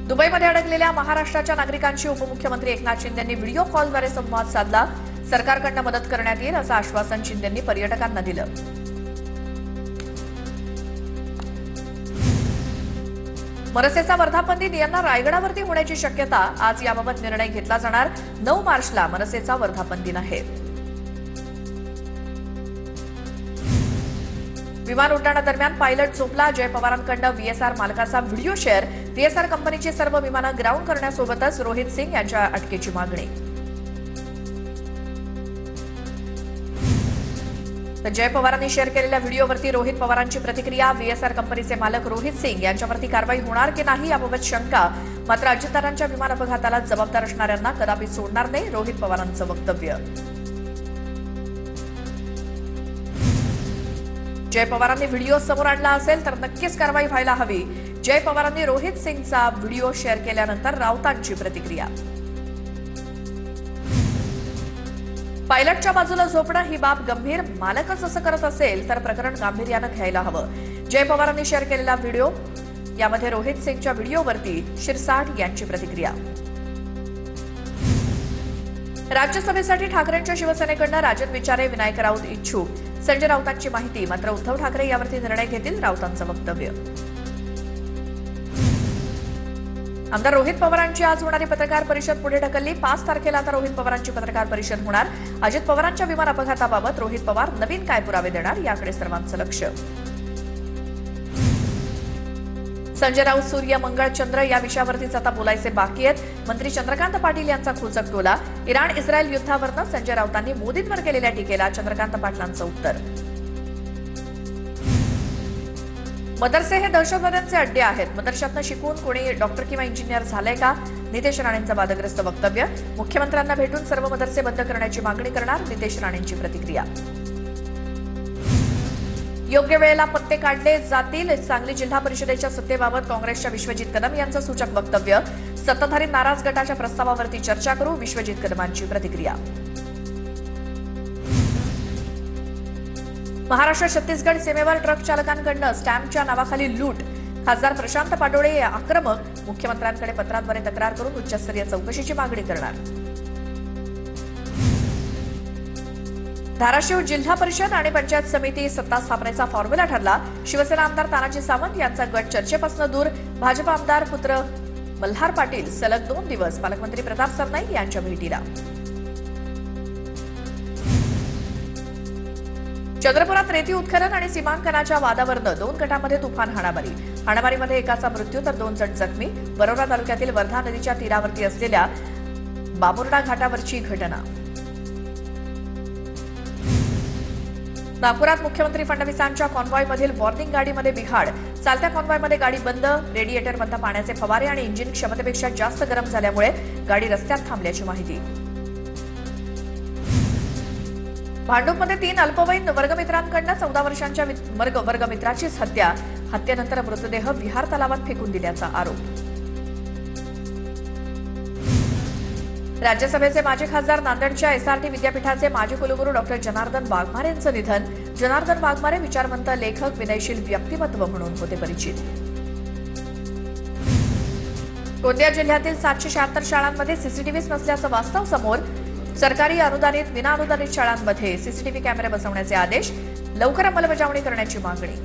दुबईमध्ये अडकलेल्या महाराष्ट्राच्या नागरिकांशी उपमुख्यमंत्री एकनाथ शिंदेंनी व्हिडिओ कॉलद्वारे संवाद साधला। सरकारकडून मदत करण्यात येईल असं आश्वासन शिंदेंनी पर्यटकांना दिलं। मनसेचा वर्धापन दिन यंदा रायगडावरती होण्याची शक्यता। आज याबाबत निर्णय घेतला जाणार। 9 मार्चला मनसेचा वर्धापन दिन आहे। विमान उड्डाणादरम्यान पायलट झोपला। जय पवारांकडून व्हीएसआर मालकाचा व्हिडिओ शेअर। व्हीएसआर कंपनीची सर्व विमानं ग्राउंड करण्यासोबतच रोहित सिंग यांच्या अटकेची मागणी। तर जय पवारांनी शेअर केलेल्या व्हिडिओवरती रोहित पवारांची प्रतिक्रिया। व्हीएसआर कंपनीचे मालक रोहित सिंग यांच्यावरती कारवाई होणार की नाही याबाबत शंका। मात्र अजितदारांच्या विमान अपघाताला जबाबदार असणाऱ्यांना कदापि सोडणार नाही, रोहित पवारांचं वक्तव्य। जय पवारांनी व्हिडिओ समोर आणला असेल तर नक्कीच कारवाई व्हायला हवी। जय पवारांनी रोहित सिंगचा व्हिडिओ शेअर केल्यानंतर राऊतांची प्रतिक्रिया। पायलटच्या बाजूला झोपणं ही बाब गंभीर। मालकच असं करत असेल तर प्रकरण गांभीर्यानं घ्यायला हवं। जय पवारांनी शेअर केलेला व्हिडिओ, यामध्ये रोहित सिंगच्या व्हिडिओवरती शिरसाट यांची प्रतिक्रिया। राज्यसभेसाठी ठाकरेंच्या शिवसेनेकडून राजन विचारे, विनायक राऊत इच्छुक। संजय राऊतांची माहिती। मात्र उद्धव ठाकरे यावरती निर्णय घेतील, राऊतांचं वक्तव्य। आमदार रोहित पवारांची आज होणारी पत्रकार परिषद पुढे ढकलली। 5 तारखेला आता रोहित पवारांची पत्रकार परिषद होणार। अजित पवारांच्या विमान अपघाताबाबत रोहित पवार नवीन काय पुरावे देणार याकडे सर्वांचं लक्ष। संजय राऊत, सूर्य, मंगळ, चंद्र या विषयावरतीच आता बोलायचे बाकी आहेत। मंत्री चंद्रकांत पाटील यांचा खोचक टोला। इराण इस्रायल युद्धावरनं संजय राऊतांनी मोदींवर केलेल्या टीकेला चंद्रकांत पाटलांचं उत्तर। मदरसे हे दहशतवाद्यांचे अड्डे आहेत। मदरशातनं शिकून कोणी डॉक्टर किंवा इंजिनियर झालंय का? नितेश राणेंचं वादग्रस्त वक्तव्य। मुख्यमंत्र्यांना भेटून सर्व मदरसे बंद करण्याची मागणी करणार, नितेश राणेंची प्रतिक्रिया। योग्य वेळेला पत्ते काढले जातील। सांगली जिल्हा परिषदेच्या सत्तेबाबत काँग्रेसच्या विश्वजित कदम यांचं सूचक वक्तव्य। सत्ताधारी नाराज गटाच्या प्रस्तावावरती चर्चा करू, विश्वजित कदमांची प्रतिक्रिया। महाराष्ट्र छत्तीसगड सीमेवर ट्रक चालकांकडून स्टॅम्पच्या नावाखाली लूट। खासदार प्रशांत पाटोळे आक्रमक, मुख्यमंत्र्यांकडे पत्राद्वारे तक्रार करून उच्चस्तरीय चौकशीची मागणी करणार। धाराशिव जिल्हा परिषद आणि पंचायत समिती सत्ता स्थापनेचा फॉर्म्युला ठरला। शिवसेना आमदार तानाजी सावंत यांचा गट चर्चेपासून दूर। भाजप आमदार पुत्र मल्हार पाटील सलग 2 दिवस पालकमंत्री प्रताप सरनाईक यांच्या भेटीला। चंद्रपुरात रेती उत्खनन आणि सीमांकनाच्या वादावरनं 2 गटांमध्ये तुफान हाणामारी। हाणामारीमध्ये एकाचा मृत्यू तर 2 जण जखमी। बरोरा तालुक्यातील वर्धा नदीच्या तीरावरती असलेल्या बाबुर्डा घाटावरची घटना। नागपुरात मुख्यमंत्री फडणवीसांच्या कॉन्व्हॉयमधील वॉर्निंग गाडीमध्ये बिघाड। चालत्या कॉन्व्हॉयमध्ये गाडी बंद। रेडिएटरमधून पाण्याचे फवारे आणि इंजिन क्षमतेपेक्षा जास्त गरम झाल्यामुळे गाडी रस्त्यात थांबल्याची माहिती। भांडूपमध्ये 3 अल्पवयीन वर्गमित्रांकडून 14 वर्षांच्या वर्गमित्राचीच हत्या। हत्येनंतर मृतदेह विहार तलावात फेकून दिल्याचा आरोप। राज्यसभेचे माजी खासदार, नांदेडच्या एसआरटी विद्यापीठाचे माजी कुलगुरू डॉक्टर जनार्दन वाघमारे यांचं निधन। जनार्दन वाघमारे विचारवंत, लेखक, विनयशील व्यक्तिमत्व म्हणून होते परिचित। गोंदिया जिल्ह्यातील 776 शाळांमध्ये सीसीटीव्हीच नसल्याचं वास्तव समोर। सरकारी अनुदानित, विना अनुदानित शाळांमध्ये सीसीटीव्ही कॅमेरे बसवण्याचे आदेश। लवकर अंमलबजावणी करण्याची मागणी।